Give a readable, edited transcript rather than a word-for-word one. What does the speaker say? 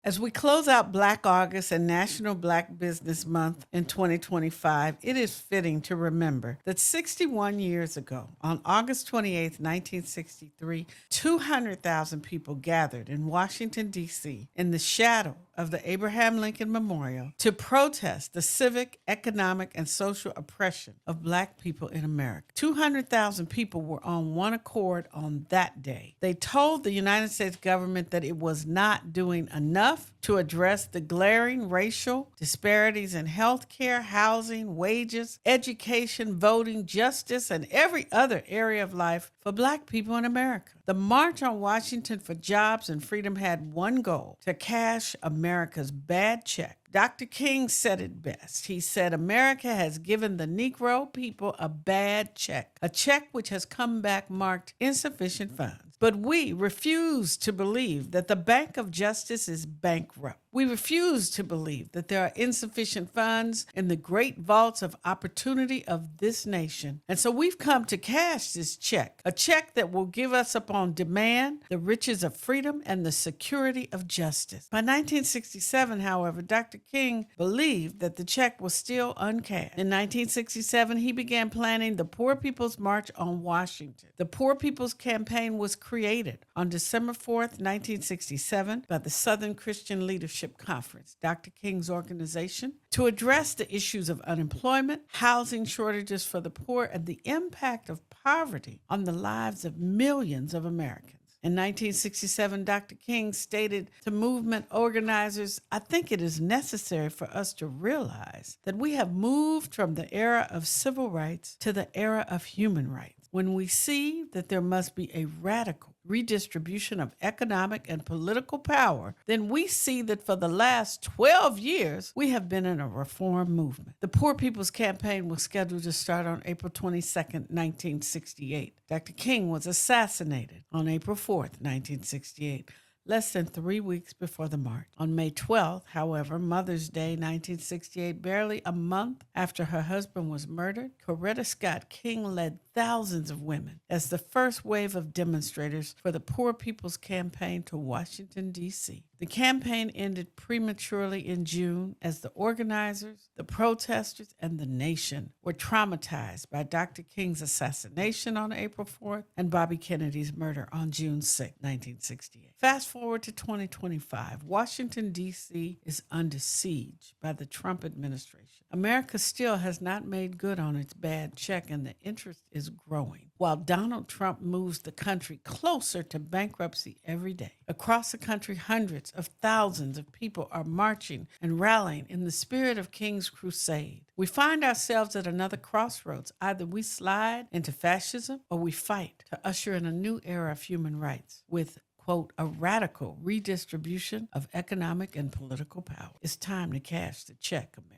As we close out Black August and National Black Business Month in 2025, it is fitting to remember that 61 years ago, on August 28th, 1963, 200,000 people gathered in Washington, D.C., in the shadow of the Abraham Lincoln Memorial to protest the civic, economic, and social oppression of Black people in America. 200,000 people were on one accord on that day. They told the United States government that it was not doing enough to address the glaring racial disparities in health care, housing, wages, education, voting, justice, and every other area of life for Black people in America. The March on Washington for Jobs and Freedom had one goal: to cash America's bad check. Dr. King said it best. He said, America has given the Negro people a bad check, a check which has come back marked insufficient funds. But we refuse to believe that the Bank of Justice is bankrupt. We refuse to believe that there are insufficient funds in the great vaults of opportunity of this nation. And so we've come to cash this check, a check that will give us upon demand the riches of freedom and the security of justice. By 1967, however, Dr. King believed that the check was still uncashed. In 1967, he began planning the Poor People's March on Washington. The Poor People's Campaign was created on December 4th, 1967 by the Southern Christian Leadership Conference, Dr. King's organization, to address the issues of unemployment, housing shortages for the poor, and the impact of poverty on the lives of millions of Americans. In 1967, Dr. King stated to movement organizers, I think it is necessary for us to realize that we have moved from the era of civil rights to the era of human rights. When we see that there must be a radical redistribution of economic and political power, then we see that for the last 12 years, we have been in a reform movement. The Poor People's Campaign was scheduled to start on April 22nd, 1968. Dr. King was assassinated on April 4th, 1968. Less than 3 weeks before the march. On May 12th, however, Mother's Day 1968, barely a month after her husband was murdered, Coretta Scott King led thousands of women as the first wave of demonstrators for the Poor People's Campaign to Washington, D.C. The campaign ended prematurely in June as the organizers, the protesters, and the nation were traumatized by Dr. King's assassination on April 4th and Bobby Kennedy's murder on June 6, 1968. Fast forward to 2025, Washington, D.C. is under siege by the Trump administration. America still has not made good on its bad check, and the interest is growing. While Donald Trump moves the country closer to bankruptcy every day. Across the country, hundreds of thousands of people are marching and rallying in the spirit of King's crusade. We find ourselves at another crossroads. Either we slide into fascism or we fight to usher in a new era of human rights with, quote, a radical redistribution of economic and political power. It's time to cash the check, America.